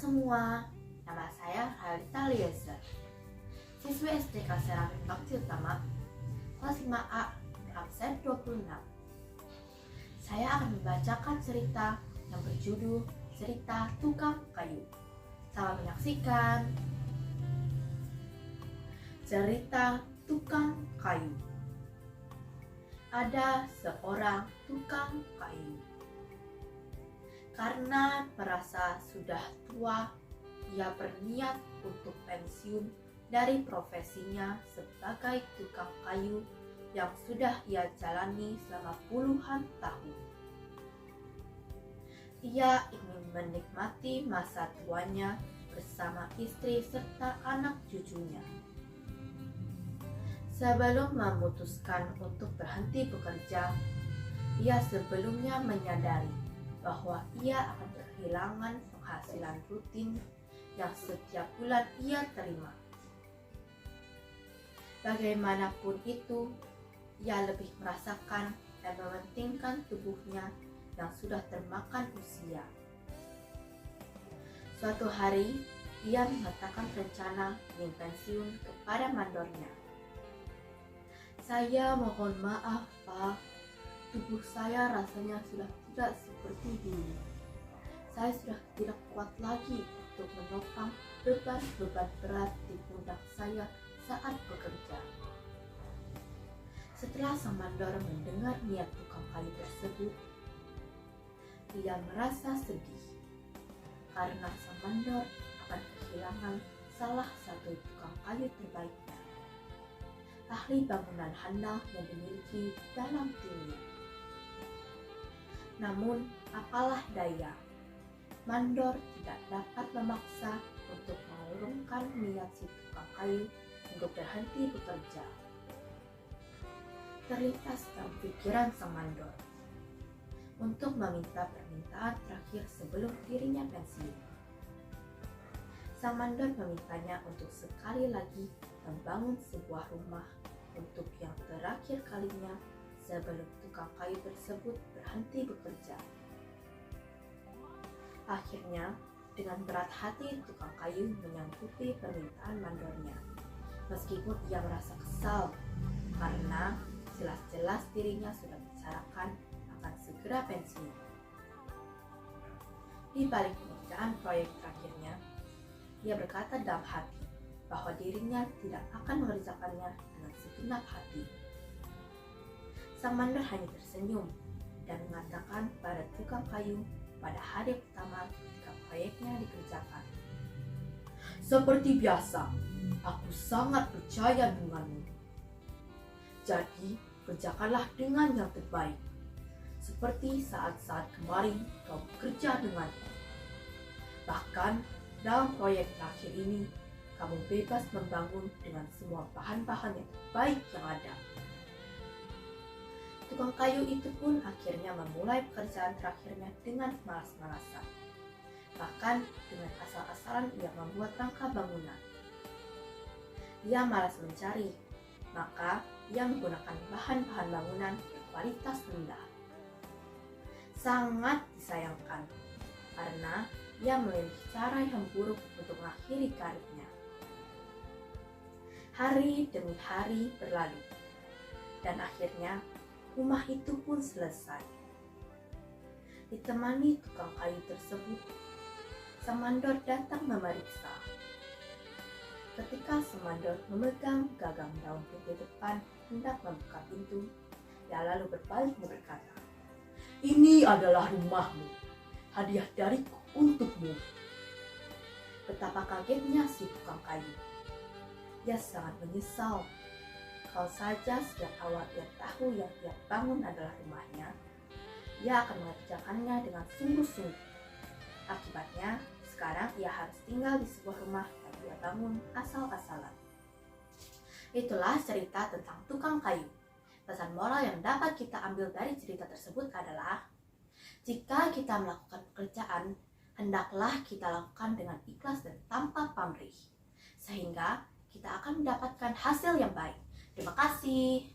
semua, nama saya Halita Eliezer, siswi SD kelas Seramik Bakti Utama, kelas 5A, absen 26. Saya akan membacakan cerita yang berjudul Cerita Tukang Kayu. Selamat menyaksikan. Cerita Tukang Kayu. Ada seorang tukang kayu. Karena merasa sudah tua, ia berniat untuk pensiun dari profesinya sebagai tukang kayu yang sudah ia jalani selama puluhan tahun. Ia ingin menikmati masa tuanya bersama istri serta anak cucunya. Sebelum memutuskan untuk berhenti bekerja, ia sebelumnya menyadari bahwa ia akan kehilangan penghasilan rutin yang setiap bulan ia terima. Bagaimanapun itu, ia lebih merasakan dan mementingkan tubuhnya yang sudah termakan usia. Suatu hari, ia mengatakan rencana ingin pensiun kepada mandornya. "Saya mohon maaf, Pak. Tubuh saya rasanya sudah tidak seperti dulu. Saya sudah tidak kuat lagi untuk menopang beban-beban berat di pundak saya saat bekerja." Setelah sang mandor mendengar niat tukang kayu tersebut, ia merasa sedih karena sang mandor akan kehilangan salah satu tukang kayu terbaiknya, ahli bangunan handal yang dimiliki dalam timnya. Namun, apalah daya, mandor tidak dapat memaksa untuk mengurungkan niat si tukang kayu untuk berhenti bekerja. Terlintas dalam pikiran sang mandor untuk meminta permintaan terakhir sebelum dirinya pensiun. Sang mandor memintanya untuk sekali lagi membangun sebuah rumah untuk yang terakhir kalinya sebelum tukang kayu tersebut berhenti bekerja. Akhirnya, dengan berat hati tukang kayu menyanggupi permintaan mandornya, meskipun ia merasa kesal karena jelas-jelas dirinya sudah bicarakan akan segera pensiun. Di balik pengerjaan proyek terakhirnya, ia berkata dalam hati bahwa dirinya tidak akan mengerjakannya dengan segenap hati. Sang mandor hanya tersenyum dan mengatakan pada tukang kayu pada hari pertama ketika proyeknya dikerjakan, "Seperti biasa, aku sangat percaya denganmu. Jadi, kerjakanlah dengan yang terbaik, seperti saat-saat kemarin kau bekerja denganku. Bahkan, dalam proyek terakhir ini, kamu bebas membangun dengan semua bahan-bahan yang terbaik yang ada." Tukang kayu itu pun akhirnya memulai pekerjaan terakhirnya dengan malas-malasan. Bahkan dengan asal-asalan ia membuat rangka bangunan. Ia malas mencari, maka ia menggunakan bahan-bahan bangunan berkualitas rendah. Sangat disayangkan, karena ia memilih cara yang buruk untuk mengakhiri karirnya. Hari demi hari berlalu, dan akhirnya rumah itu pun selesai. Ditemani tukang kayu tersebut, sang mandor datang memeriksa. Ketika sang mandor memegang gagang daun pintu depan hendak membuka pintu, ia lalu berbalik berkata, "Ini adalah rumahmu, hadiah dariku untukmu." Betapa kagetnya si tukang kayu. Ia sangat menyesal. Kalau saja sejak awal ia tahu yang ia bangun adalah rumahnya, ia akan mengerjakannya dengan sungguh-sungguh. Akibatnya, sekarang ia harus tinggal di sebuah rumah yang ia bangun asal-asalan. Itulah cerita tentang tukang kayu. Pesan moral yang dapat kita ambil dari cerita tersebut adalah, jika kita melakukan pekerjaan, hendaklah kita lakukan dengan ikhlas dan tanpa pamrih, sehingga kita akan mendapatkan hasil yang baik. Terima kasih.